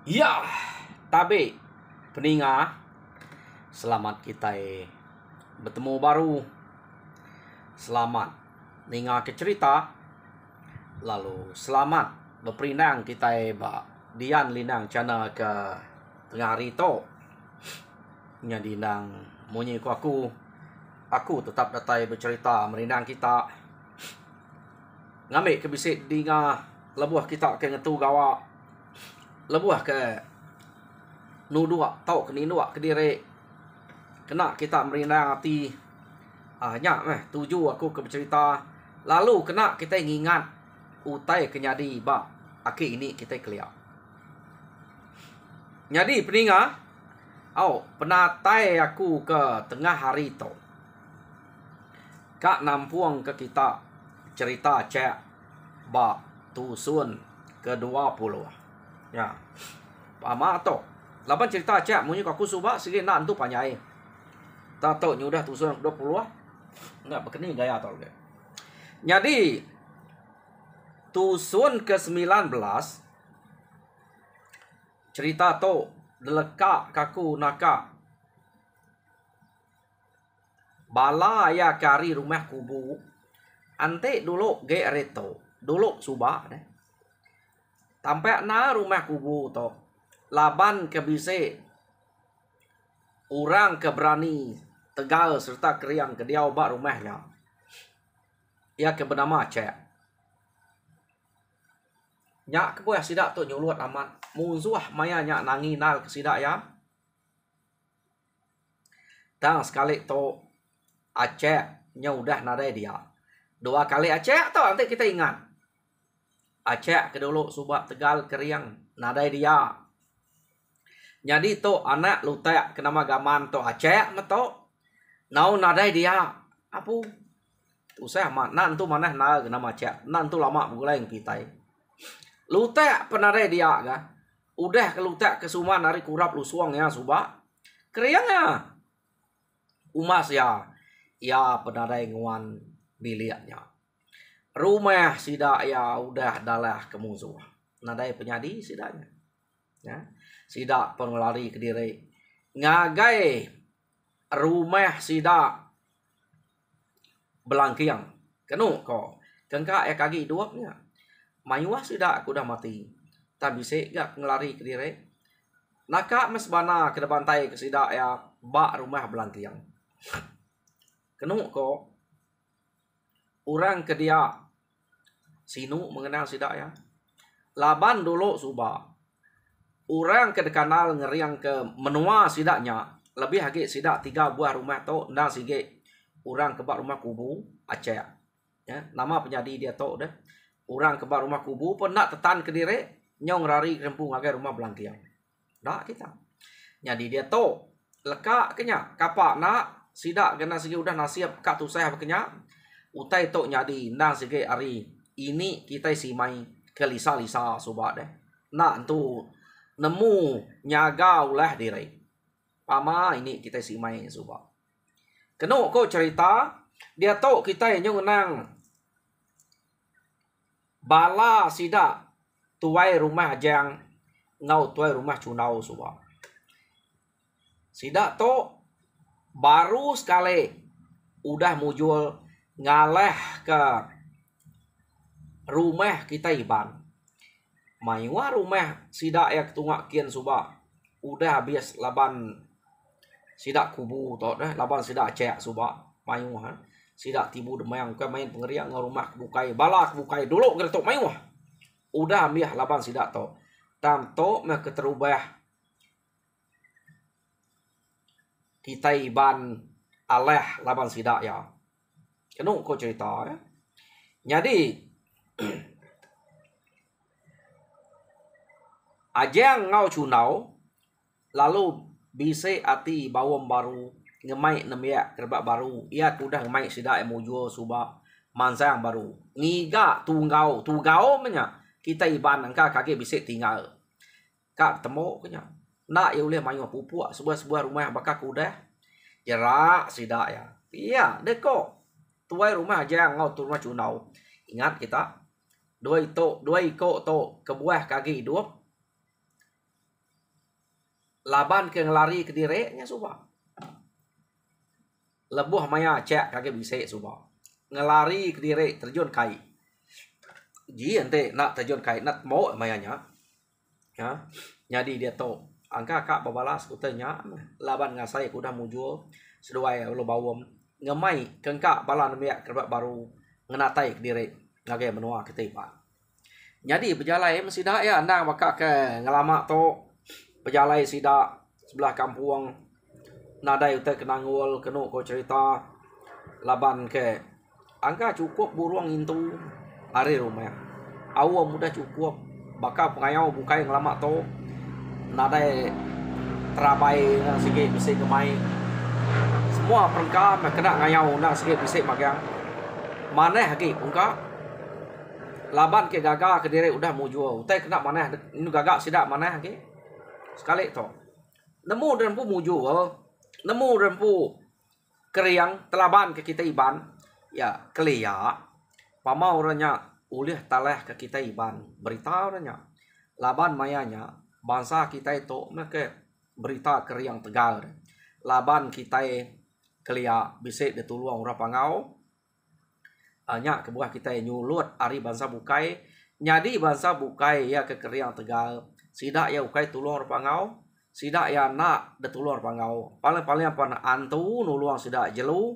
Ya, tabe peninga, selamat kita bertemu baru. Selamat ninga ke cerita. Lalu selamat berperindang kita dian linang cana ke tengah hari to. Nya dinang munyi ku aku tetap datai bercerita merindang kita. Ngambil ke bisik dinga lebuh kita ke ngetu gawa. Lebuh ke nudua tau ke nindua ke diri kena kita merindang hati tuju aku ke bercerita lalu kena kita ingat utai kenyadi ba aki ini kita keliak nyadi peninga penatai aku ke tengah hari to kak nampuang ke kita cerita cek ba tusun ke-20 ya pama to laban cerita cek munyi aku suba sige nan tu panyai tato nyudah tusun 20 enggak bekeni gaya tol ge jadi tusun ke-19 cerita to deleka kaku naka bala ya kari rumah kubu ante dulu ge reto dulu suba deh sampai na rumah kubu to laban kebise orang keberani tegal serta keriang ke dia obak rumahnya ia ke bernama cek nyak ke buah sidak tu nyuluat amat musuh maya nyak nangi nal ke sidak ya tang sekali to acek nya udah nadai dia 2 kali acek to nanti kita ingat acek ke dulu subak tegal keriang nadai dia jadi to anak lutek ke nama gaman to acek meto nau nadai dia apu usah mat nan tu manah na ke nama acek nan tu lama mulai kita lutek penadai dia ga udah ke lutek ke suman hari kurap lusuang ya subak keriang ya umas ya penadai nguan biliaknya rumah sidak ya udah dalah ke musuh nadai penyadi sidaknya ya sidak pengelari ke diri ngagai rumah sidak belangkiang kenu ko kengka kaki duapnya mayuah sidak aku udah mati tak bisa gak ngelari ke diri naka mesbana ke depan tai ke sidak ya bak rumah belangkiang kenu ko orang ke dia sinu mengenal sidak ya laban dulu suba orang ke dekanal ngeriang ke menua sidaknya lebih lagi sidak 3 buah rumah to ndang sige orang ke bak rumah kubu aceh ya nama penyadi dia to deh orang ke bak rumah kubu pernah tetan ke diri nyong rari rempung agai rumah belangkiang dah kita jadi dia to leka kenya kapak nak sidak kena sige udah nasiap kak tu saya kenya utai to nyadi ndang sige ari ini kita simai ke lisa-lisa sobat deh nak tu nemu nyaga ulah diri pama ini kita simai sobat keno ko cerita dia to kita yang nang bala sida tuai rumah jang ngau tuai rumah cunau sobat sida to baru sekali udah mujul ngaleh ke rumah kita iban maywa rumah sidak ya ketungak kian suba udah habis laban sidak kubu to dah laban sidak cek suba maywa sidak tibu demayang ke main pengeriak ngau rumah bukai balak bukai dulu geretok maywa udah ambil laban sidak to tam to mah keterubah kita iban aleh laban sidak ya kenu ko cerita ya jadi ajang ngau cunau lalu bisa ati bawom baru ngemai nemya kerbak baru ia udah ngemai sidak emujul suba mansang baru ngiga tunggau menya kita iban angka kaki bisa tinggal kak temu kenya nak ya boleh mayu pupuk sebuah rumah bakak udah jerak sidak ya iya deko tuai rumah ajang ngau tu rumah cunau ingat kita dua iko to kebuah kaki hidup laban ke ngelari ke direknya subah. Lebuh maya cek kage bisik subah. Ngelari ke direk terjun kai. Ji ente nak terjun kai nak mau mayanya. Ya. Jadi dia tahu angka kak babalas kutanya laban ngasai kuda mujul seduai lo bawom ngemai kengkak balan miak kerbat baru ngenatai ke direk ngage menua ketiba. Jadi berjalai mesti dah ya andang bakak ke ngelama to berjalai sida sebelah kampung nadai utai kenangul kenu ko cerita laban ke angka cukup buruang intu hari rumah awam mudah cukup bakal pengayau bukai ngelama to nadai terabai nang sikit bisik kemai semua perengkam kena ngayau nang sikit bisik magang mana haki pungka laban ke gagak ke diri udah mujur utai kena mana ini gagak sidak mana haki sekali to nemu rempu mujur nemu rempu keriang telaban ke kita iban ya kelia pamau orangnya ulih taleh ke kita iban berita orangnya laban mayanya bangsa kita itu mereka berita keriang tegal laban kita kelia bisik detuluang ora pangau nya kebuah kita nyulut ari bangsa bukai nyadi bangsa bukai ya ke keriang tegal sidak ya ukai tulung ora pangau sidak ya nak detulur pangau paling apa antu nuluang sidak jelu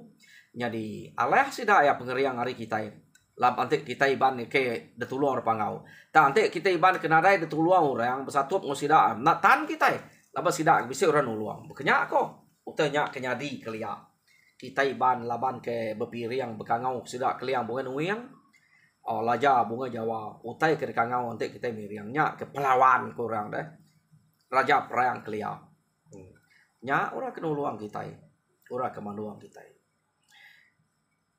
nyadi aleh sidak ya pengeriang hari kita lab antik kita iban ke detulur pangau tak antik kita iban kenadai detuluang orang bersatu ngusida nak tan kita laba sidak bisa orang nuluang bekenya ko utanya kenyadi kelia kita iban laban ke bepiriang bekangau sidak keliang bunga nuiang laja bunga Jawa utai ke kangau antik kita miriangnya ke pelawan kurang deh raja perang kelia nya ora kenuluang kita ora kemanduang kita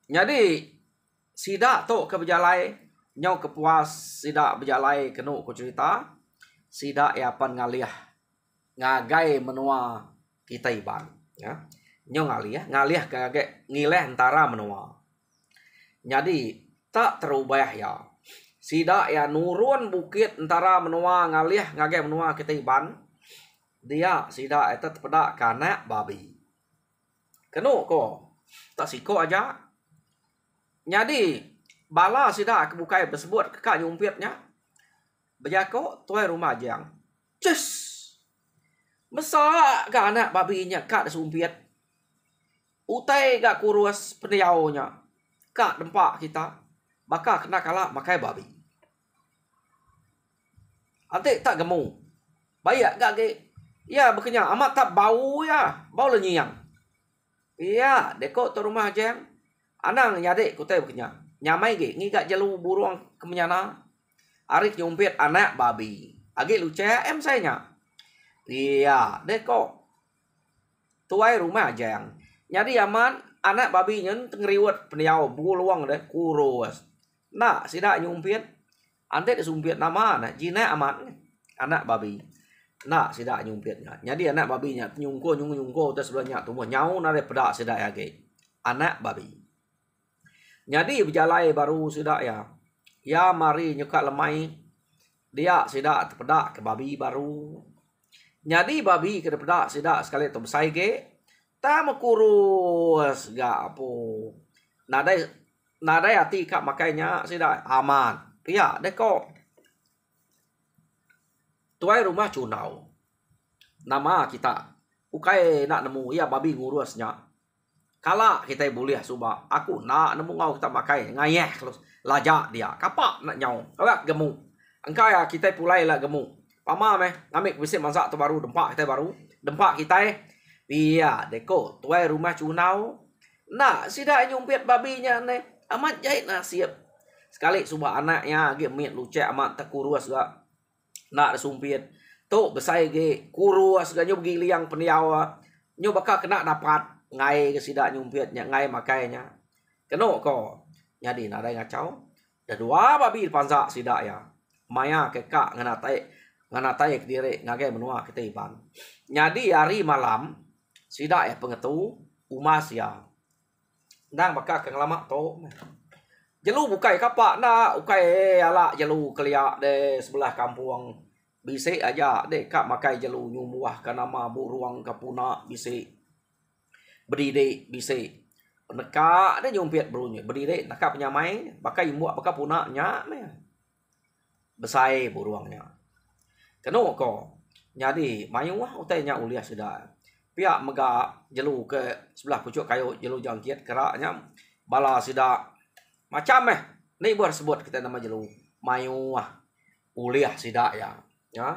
jadi sidak to ke berjalai nyau kepuas sidak berjalai kenu ku cerita sidak ya pan ngaliah ngagai menua kita iban ya nyau ngaliah kage ngileh antara menua jadi tak terubah ya sidak ya nurun bukit antara menua ngaliah ngage menua kita iban dia sidak eta tepedak kana babi kenu ko tak siko aja jadi bala sidak kebukai tersebut kekak nyumpitnya bejako tuai rumah jang cus besar ka anak babinya kak sumpit utai gak kurus pendiaunya kak dempak kita bakal kena kalah makai babi ante tak gemu bayak gak ke ya bekenya amat tak bau ya bau lenyiang iya deko tu rumah jang anang nyadek kutai bekenya nyamai ge ngigak jelu buruang kemenyana arik nyumpit anak babi agi luce em sayanya iya deko tuai rumah jang nyadi aman anak babi nyen ngeriwet pendiau buluang deh kurus nak sidak nyumpit ante disumpit nama anak jina aman anak babi nak sidak nyumpitnya jadi anak babinya nyungko terus sebelahnya tumbuh nyau nare pedak sidak age anak babi jadi berjalai baru sidak ya mari nyuka lemai dia sidak terpedak ke babi baru jadi babi ke pedak sidak sekali tu besai ge ta kurus gak apa nadai hati kak makainya sidak aman iya deko tuai rumah cunau nama kita ukai nak nemu ya babi ngurusnya kala kita boleh subah aku nak nemu ngau kita makai ngayeh terus lajak dia kapak nak nyau kawak gemu engkau ya kita pulai lah gemu pama meh ngamik bisik masak tu baru dempak kita iya deko tuai rumah cunau nak sidak nyumpit babinya ne amat jahit nasib sekali subah anaknya ge mit luce amat terkurus gak nak sumpit tu besai ge kurus ga nyob giliang pendiau nyob bakal kena dapat ngai ke sidak nyumpitnya ngai makainya keno ko jadi nadai ngacau da dua babi panza sidak ya maya ke kak nganatai ke diri ngage menua kita iban jadi hari malam sidak ya pengetu umas ya ndang bakal ke ngalamak to jelu bukai kapak na ukai ala jelu keliak de sebelah kampung Bisik aja dek kak makai jelu nyumuah ke nama buruang ke puna bisik. Berdiri bisik. Nekak dia nyumpit berunya. Berdiri nekak penyamai. Pakai muak pakai puna nyak. Besai buruangnya. Kena ko. Jadi mayuah utainya uliah sudah. Pihak mega jelu ke sebelah pucuk kayu jelu jangkit keraknya. Bala sudah macam ni buat sebut kita nama jelu mayuah uliah sidak ya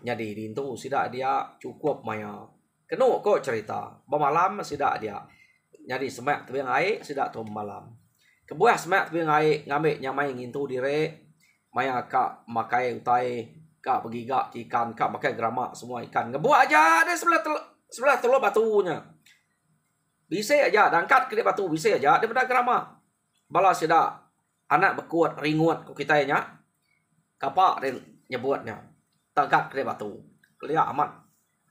jadi dintu sidak dia cukup maya kena kok cerita bermalam sidak dia jadi semak tebing air sidak tu malam kebuah semak tebing air ngambil nyamai ngintu dire maya kak makai utai kak pergi gak ikan kak makai geramak semua ikan ngebuat aja dia sebelah telur batunya bisa aja dangkat ke dia batu bisa aja daripada geramak bala sidak anak berkuat ringuat ku kita nya kapak dia nyebutnya tangkat ke batu kelia amat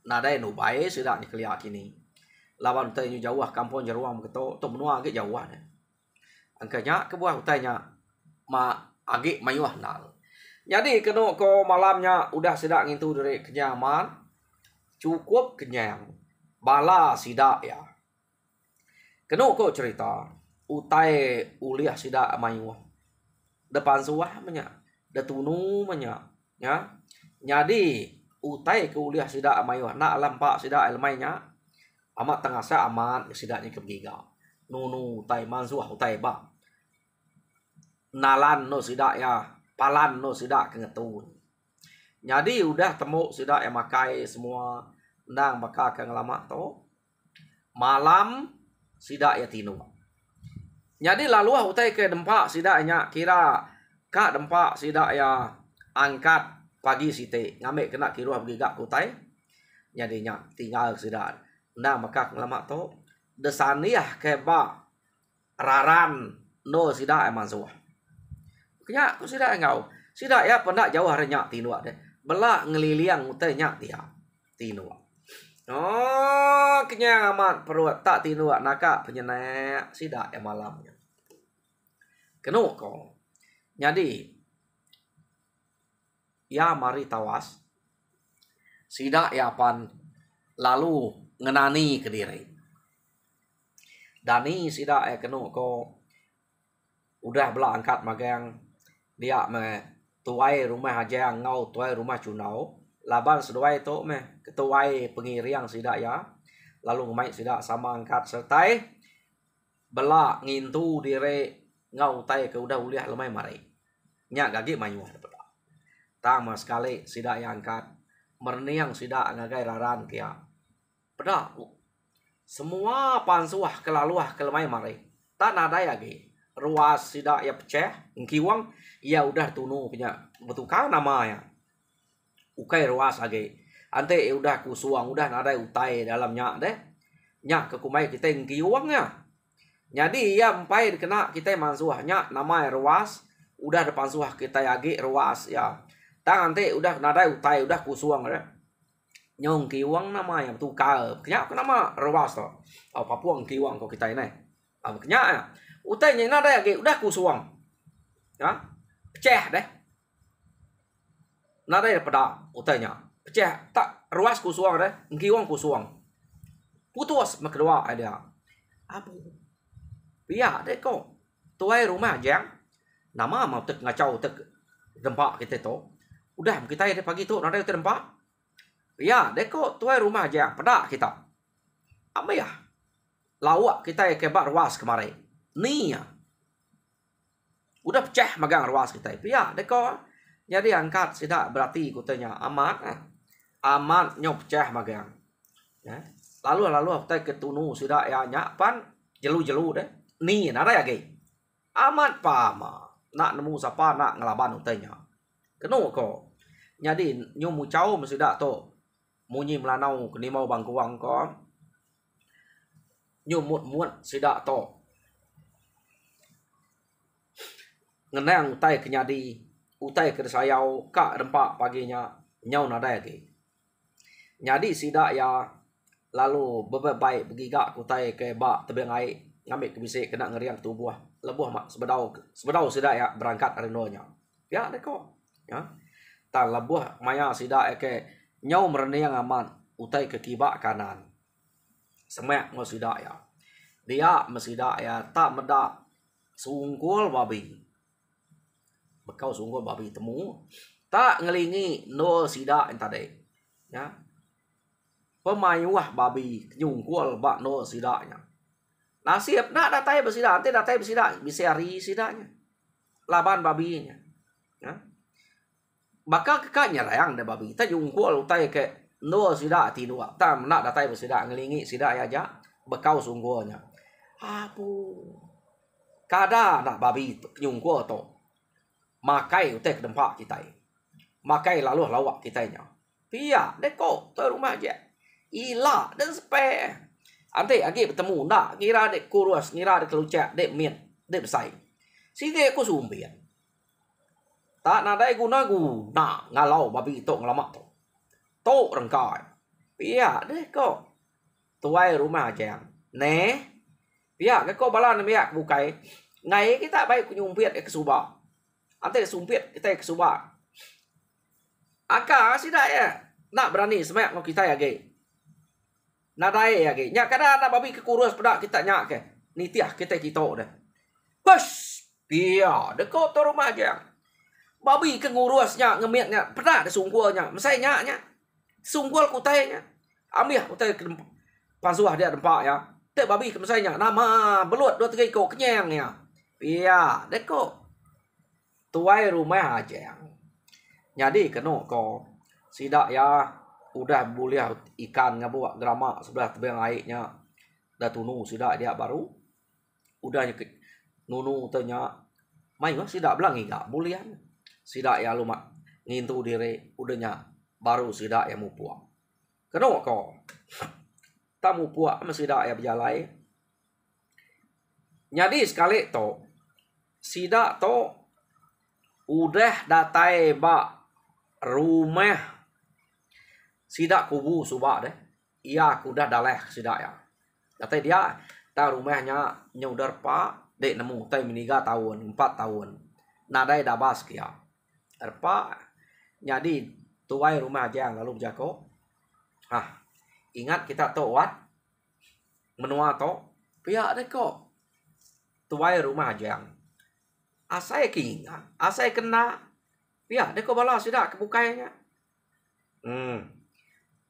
nadai nu bae sidak ni kelia kini lawan tanya jauh kampung jeruang begitu tu menua agak jauh ni angkanya ke buah utainya ma agak mayuah nal jadi kena ko malamnya udah sidak ngintu dari kenyaman cukup kenyang bala sidak ya kena ko cerita utai uliah sidak mayuah depan suah banyak datunu banyak ya jadi utai kuliah sidak mayuah nak lampak sidak elmainya amat tengah sa amat sidaknya kegiga nunu utai mansuah utai ba nalan no sidak ya palan no sidak kengetun jadi udah temu sidak yang makai semua nang bakal ke ngelamak to malam sidak ya tinu jadi lalu utai ke dempak sidaknya kira kak dempak sidak ya angkat pagi site ngambil kena kiruah begigak kutai jadinya tinggal sidak nah maka lama to desaniah keba raran no sidak eman suah kenya ku sidak engau sidak ya pendak jauh renyak tinu deh belak ngeliliang utai nyak dia tinu oh kenya amat perut tak tinu naka penyenek sidak ya malamnya kenu ko jadi ya mari tawas sidak ya pan lalu ngenani ke diri dani sidak ya kenu ko udah bela angkat magang dia me tuai rumah aja ngau tuai rumah cunau laban seduai to me ketuai pengiriang sidak ya lalu ngemai sidak sama angkat sertai bela ngintu diri ngau tai ke udah uliah lemai mari nyak gagi mayuah pada tama sekali sidak yang angkat merniang sidak ngagai raran kia pada semua pansuah kelaluah kelemai mari tak nada lagi ruas sidak ya pecah ngkiwang ya udah tunu punya betukar nama ya ukai ruas lagi ante udah kusuang udah nada utai dalamnya deh nyak ke kumai kita ngkiwangnya jadi ya empai kena kita mansuahnya nama ruas udah depan suah kita yagi ruas ya tang nanti udah nada utai udah kusuang ya nyong kiwang nama yang tukar kenya nama ruas to oh papuang kiwang kok kita ini kenya ya utai nya nada yagi udah kusuang ya pecah deh nada ya pada utainya pecah tak ruas kusuang deh kiwang kusuang putus kedua ada apa ya deh kok tuai rumah jang nama mau tek ngacau tek dempak kita tu udah kita ya pagi tu nada tek dempak ya deh kok tuai rumah jang pada kita apa ya lawak kita ya kebat ruas kemarin ni ya udah pecah magang ruas kita ya deh kok jadi angkat sidak berarti kutanya amat amat nyok pecah magang ya lalu kita ketunu sidak ya nyapan jelu deh ni nada ya ge amat pama nak nemu siapa nak ngelaban utainya kenu ko jadi nyomu cau mesida to munyi melanau keni mau bangkuang ko nyumut muat sida to ngenang utai kenyadi utai ke sayau kak rempak paginya nyau nada ya ge jadi sida ya lalu beberapa begigak kutai ke bak tebing air ngambil kebisik kena ngeriang tubuh lebuh mak sebedau sudah ya berangkat arenonya ya deko ya ta labuh maya sida ke nyau merenang aman utai ke kibak kanan. Semek ngo sida ya. Dia mesida ya tak medak sungkul babi. Bekau sungkul babi temu. Tak ngelingi no sida tadi. Ya. Pemayuah babi nyungkul bak no sidanya. Nasib nak datai bersida, nanti datai bersida bisa hari sidanya. Laban babinya. Ya. Bakal kekanya layang de babi. Ta nyungkul utai ke no sida ti dua. Ta nak datai bersida ngelingi sida aja bekau sungkulnya. Apu. Kada nak babi nyungkul to. Makai utai ke tempat kita. Makai lalu lawak kitanya. Pia deko to rumah aja. Ila dan spare. Ante agi bertemu nak ngira dek kurus, ngira dek kelucak, dek mian, dek besai. Sige aku sumpian. Tak nadai guna ngalau babi tok ngelamak tok. Tok rengkai. Pia dek ko. Tuai rumah aja. Ne. Pia ke ko balan pia bukai. Ngai kita baik kunyumpiat ke suba. Ante sumpit kita ke suba. Aka sida ya. Nak berani semak mau kita ya ge. Nadai ya ge. Nya kada nak babi ke kurus pedak kita nyak ke. Nitiah kita dah. Hush. Pia de ko to rumah aja. Babi ke ngurusnya ngemiatnya pedak de sungkulnya. Mesai nyaknya. Sungkul kutainya. Ambil kutai ke pasuah dia tempat ya. Tek babi ke mesainya. Nama belut 2-3 ekor kenyang ya. Pia de ko. Tuai rumah aja. Jadi kena ko sidak ya udah boleh ikan ngabuak drama sebelah tebing airnya dah tunu sidak dia baru udah nunu tanya mai mah sidak belang enggak boleh sidak ya lumak ngintu diri udahnya baru sidak ya mupuak kena ko tamu puak masih sidak ya berjalai jadi sekali to sidak to udah datai bak rumah sidak kubu subak deh. Iya kuda daleh sidak ya. Kata dia ta rumahnya nyaudar pak dek nemu tai meniga tahun 4 tahun. Nadai dabas kia. Erpa jadi tuai rumah aja lalu jako. Ingat kita toat menua to pihak deh kok. Tuai rumah aja. Asai kinga, asai kena. Pihak deh kok balas sidak kebukainya.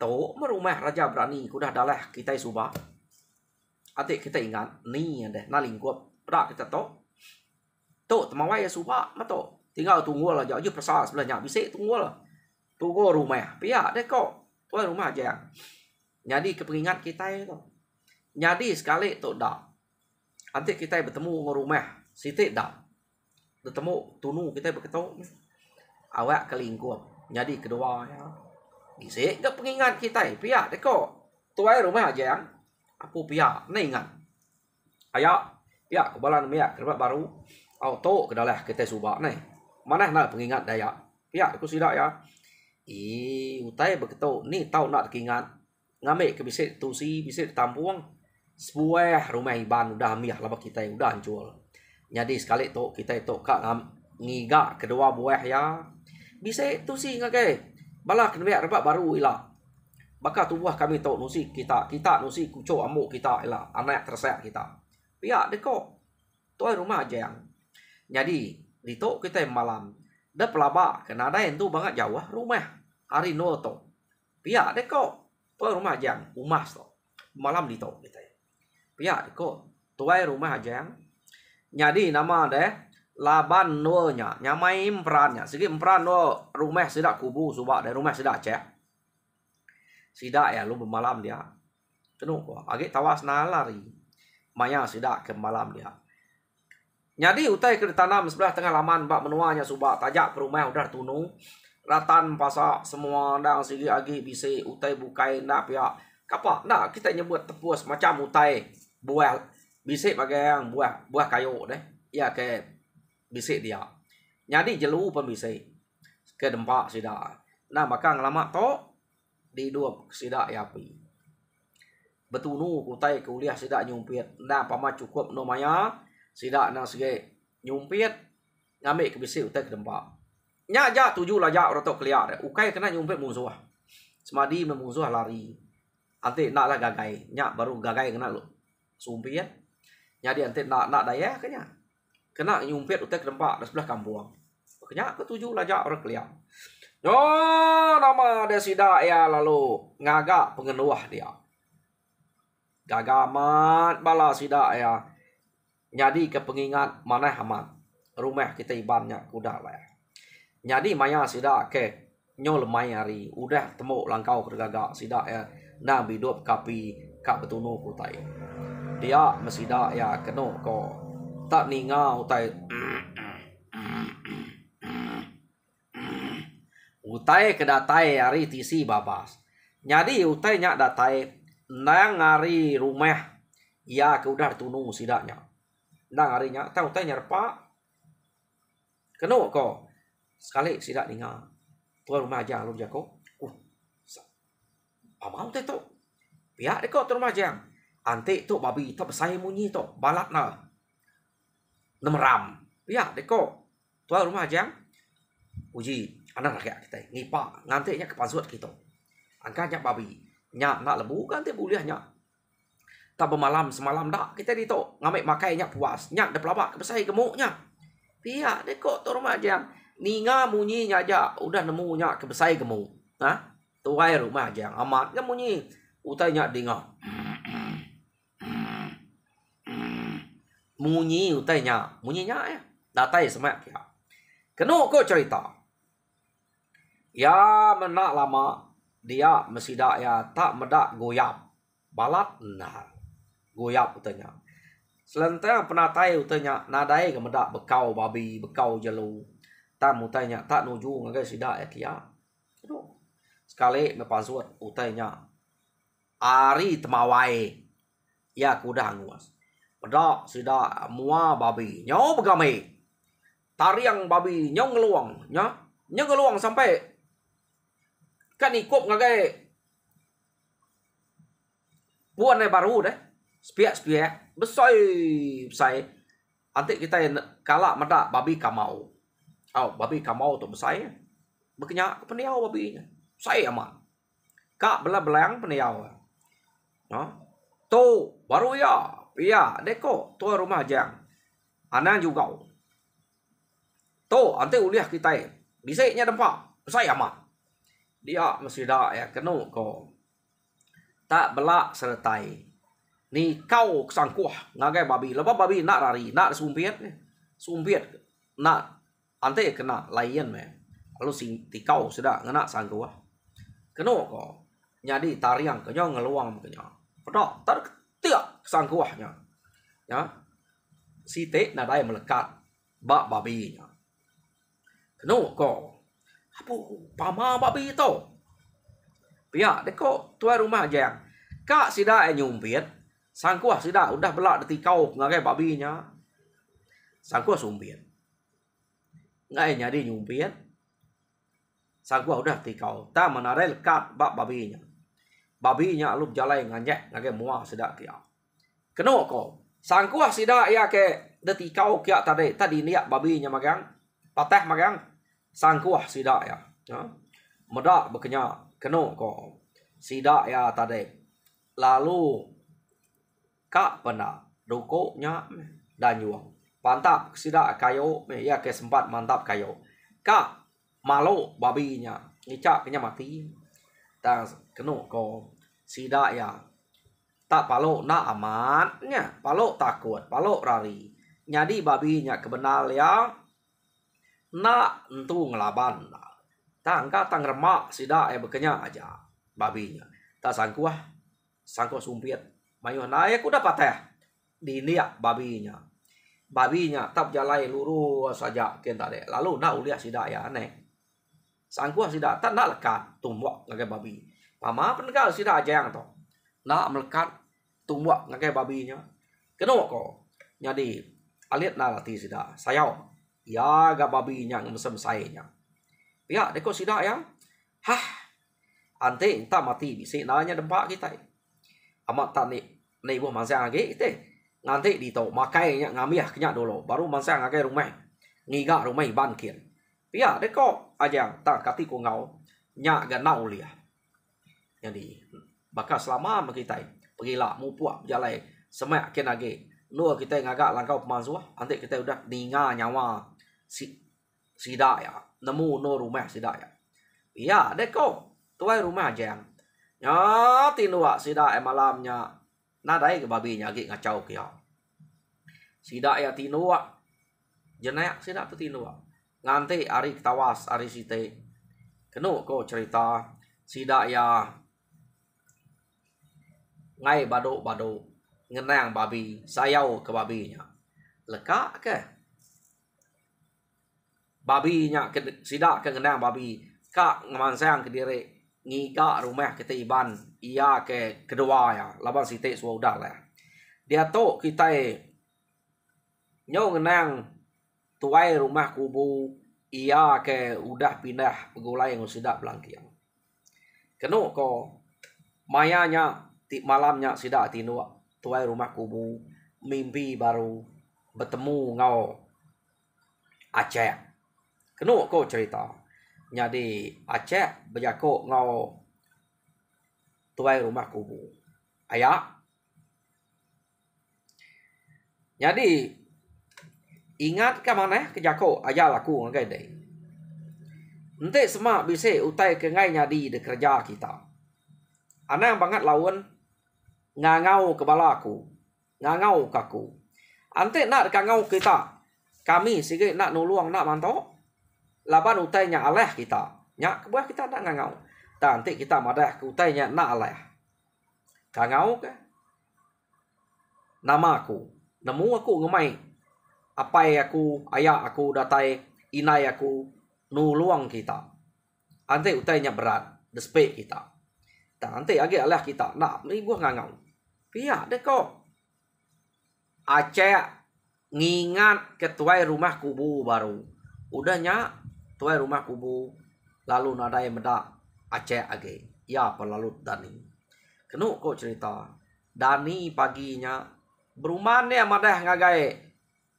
To merumah raja berani kudah dalah kita subah. Atik kita ingat ni deh na lingkup pedak kita to. To temawai subah mato. Tinggal tunggu lah jauh persal sebelahnya bisa tunggu lah. Tunggu rumah. Pihak deh kok. Tuai rumah aja. Jadi kepingat kita itu. Jadi sekali to dak. Atik kita bertemu ngorumah. Sitik dak. Bertemu tunu kita berketok. Awak ke lingkup. Jadi kedua ya. Bisa gak pengingat kita pihak deko tuai rumah aja yang aku pihak na ingat ayak pihak kebalan miak kerbat baru auto kedalah kita subak nih mana nak pengingat daya pihak aku sidak ya utai begitu ni tahu nak ingat ngambil ke bisa tusi bisa ditampung sebuah rumah iban udah miah lah kita udah hancur jadi sekali tu kita itu kak ngiga kedua buah ya bisa tusi ngake bala kena biar rebak baru ila. Bakal tubuh kami tahu nusi kita nusi kucuk amuk kita ila anak terseak kita. Pihak deko. Tuai rumah aja yang. Jadi di tok kita malam. Dah pelabak kena ada yang tu banget jauh rumah. Hari no to. Pihak deko. Tuai rumah aja yang umas to. Malam di tok kita. Pihak deko. Tuai rumah aja yang. Jadi nama deh laban nonya nyamai emprannya segi empran no rumah sidak kubu subak dari rumah sidak cek sidak ya lu bermalam dia kenu kok agak tawas nalari maya sidak ke malam dia jadi utai ke tanam sebelah tengah laman bak menuanya subak tajak ke rumah udah tunu ratan pasak semua dang segi agi bisa utai bukai nak pihak kapak nak kita nyebut tepus macam utai buah bisa pakai yang buah kayu deh ya ke bisik dia. Jadi jelu pun bisik. Ke dempak sidak. Nah maka ngelamak to di dua sidak ya api. Betunu kutai kuliah sidak nyumpit. Nah pama cukup nomaya sidak nang sege nyumpit ngambil ke bisik utai ke dempak. nya aja tuju laja orang tok kelia ukai kena nyumpet musuh. Semadi memusuh lari. Ante nak lah gagai, nya baru gagai kena lu. Sumpit. Jadi ante nak daya kenya. Kena nyumpet utek rempak di sebelah kampung. Kenya ketuju laja orang kelia. Yo nama dia sida ya lalu ngagak pengenuah dia. Gagamat bala sida ya. Jadi kepengingat mana amat. Rumah kita ibannya kuda lah. Jadi maya sida ke nyol mai hari udah temu langkau kergagak sida ya. Na bidup kapi kak betunu kutai. Dia mesida ya keno ko tak ninga utai. Utai kedatai hari tisi babas. Jadi utai nyak datai nang hari rumah ya ke udah tunu sidaknya. Nang harinya tahu utai nyerpa. Keno ko sekali sidak ninga. Tuan rumah aja lu jako. Pamau teh tu. Pihak deko tu rumah aja. Ante tu babi tu besai munyi tu balat na. Nemeram. Pihak deko. Tuan rumah aja. Uji anak rakyat kita ngipak ngantiknya ke pasuat kita. Angkanya babi. Nyak nak lebu ganti buliahnya. Tak bermalam semalam dak kita di tu ngambil makainya puas. Nyak dah pelabak besai gemuknya. Pihak deko tu rumah aja. Ninga munyinya aja udah nemunya ke besai gemuk. Nah. Tuai rumah aja amat kan munyi utainya dengar munyi utainya munyinya ya datai semak ya keno ko cerita ya menak lama dia mesida ya tak medak goyap balat nah goyap utainya selentang penatai utainya nadai ke medak bekau babi bekau jelu tam utainya tak nuju ngagai sida ya kia keno sekali mepasuat utainya ari temawai ya kuda nguas pedak sida mua babi nyau begame tariang babi nyau ngeluang nya nyau ngeluang sampai kan ikut ngagai buan baru deh spiak besai antik kita kalak medak babi kamau babi kamau tu besai berkenyak peniau babinya saya aman. Kak belang peniau. No? Tu baru ya deko tuan rumah jang. Anak juga. Tu ante uliah kita bisiknya dempak. Saya aman. Dia mesti dah ya kenu ko. Tak belak sertai. Ni kau sangkuah ngagai babi. Lepas babi nak lari, nak sumpit. Sumpit nak ante kena layan me. Lalu si tikau sudah ngena sangkuah. Keno ko jadi tariang kenyo ngeluang kenyo pedok terketiak sangkuahnya ya si te nadai melekat bak babinya keno ko apa pama babi itu pihak deko tuan rumah jang kak sida nyumpit sangkuah sida udah belak detikau ngagai babinya sangkuah sumpit ngai nyadi nyumpit sangkuah udah tikau ta menare lekat bak babinya alup jalai nganjek ngage muah sedak kia keno ko sangkuah sida ya ke detikau kia tadi niak babinya magang patah magang sangkuah sida ya medak bekenya keno ko sida ya tadi lalu kak pena dukuknya dan yuang pantap sida kayo ya ke sempat mantap kayo kak malu babinya ngicak kenya mati ta keno ko sida ya tak palo na amatnya palo takut palo rari nyadi babinya kebenal ya na entu ngelaban ta angka tang remak sida ya bekenya aja babinya ta sangkuah sumpit mayu naik udah patah diniak babinya tak jalai lurus saja kita deh lalu na uliah sida ya aneh sangkuah sida tak nak lekat tumbuk ngagai babi. Pama penegak sida aja yang to. Nak melekat tumbuk ngagai babinya. Keno ko. Jadi alit na lati sida. Sayau. Ya ga babinya ngemesem sayanya. Pihak deko sida ya. Hah. Ante entah mati bisik nanya dempak kita. Amat tak ni buah mansang age ite. Nganti di to makainya ngamiah kenyak dulu. Baru mansang age rumah. Ngiga rumah bankin. Pia deko ajang tak kati ko ngau nya ga nau lia. Jadi bakal selama makitai pergilah mupuak jalai semak kenage nu kita ngagak langkau pemanzuah ante kita udah ninga nyawa sida ya nemu no rumah sida ya. Iya deko tuai rumah ajang. Nya tinua sida malamnya nadai ke babinya gi ngacau kia. Sida ya tinua jenak sida tu tinua. Nganti ari tawas ari site. Kenu ko cerita sida ya ngai bado ngenang babi sayau ke babinya. Leka ke babinya ke sida ke ngenang babi ka ngamansang ke diri ngiga rumah kita iban iya ke kedua ya laban site sudah lah. Dia to kita nyo ngenang tuai rumah kubu iya ke udah pindah pegulai yang sudah belangkiang. Kenu ko mayanya malamnya sudah tinu tuai rumah kubu mimpi baru bertemu ngau Aceh. Kenu ko cerita jadi Aceh berjako ngau tuai rumah kubu ayak. Jadi ingat ke mana kejako aja laku ngai dei. Ente semak bise utai ke ngai nyadi de kerja kita. Anang banget lawan ngangau kepala aku. Ngangau kaku. Ante nak kangau kita. Kami sige nak nuluang nak manto. Laban utai nya aleh kita. Nya kebuah kita nak ngangau. Dan ante kita madah ke utai nya nak aleh. Kangau ke? Nama aku. Nemu aku ngemai. Apai aku, ayah aku, datai, inai aku, nuluang kita. Ante utainya berat, despek kita. Dan ante agi alah kita, nak, ni gua ngangau. Pia, deko. Aceh ngingat ke tuai rumah kubu baru. Udahnya, tuai rumah kubu, lalu nadai medak Aceh agi. Ya, pelalut Dani. Kenu kok cerita. Dani paginya, beruman dia madah ngagai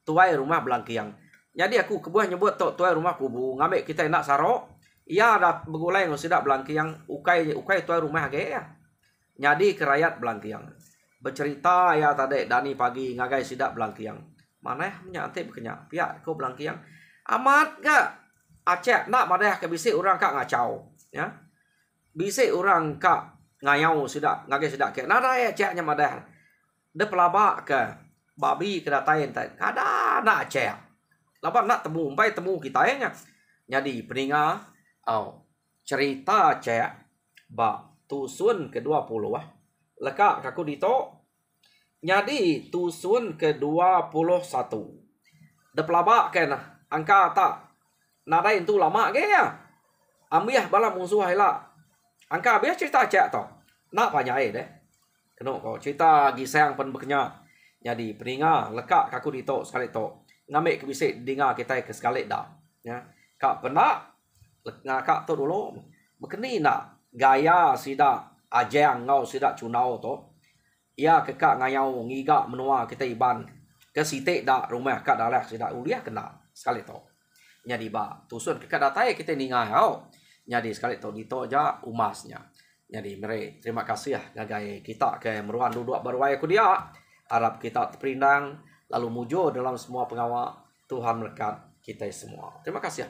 tuai rumah belangkiang. Jadi aku kebuah nyebut tok tuai rumah kubu ngambil kita nak sarok. Ia ada begulai yang sudah belangkiang ukai tuai rumah ge ya. Jadi kerayat belangkiang. Bercerita ya tadi Dani pagi ngagai sidak belangkiang. Mana menyante berkenyak. Pihak kau belangkiang. Amat gak Aceh nak madah ke bisik orang kak ngacau. Ya. Bisik orang kak ngayau sidak ngagai sidak ke. Nada ya Acehnya madah. De pelabak ke babi kedatain tak kada nak Aceh. Lapan nak temu umpai temu kita nya. Jadi peninga cerita Aceh ba tusun ke-20 leka kaku dito. Jadi tusun ke-21. De pelabak kan angka tak nadain tu lama ge ya. Ambiah bala musuh hela. Angka biar cerita Aceh to. Nak panjai deh. Keno kau cerita gisang pen beknya. Jadi peninga lekak kaku dito sekali to. Ngambil ke bisik dengar kita ke sekali dah. Ya. Kak pernah ngakak to dulu. Bekeni nak gaya sida ajang ngau sida cunau to. Ia kekak ngayau ngiga menua kita iban ke sitik dak rumah kak dalek sida uliah kena sekali to. Jadi ba tusun kekak datai kita ninga hau. Jadi sekali to dito ja umasnya. Jadi mere terima kasih ya gagai kita ke meruan duduk berwaya ku dia. Harap kita terperinang lalu mujur dalam semua pengawal Tuhan berkat kita semua. Terima kasih.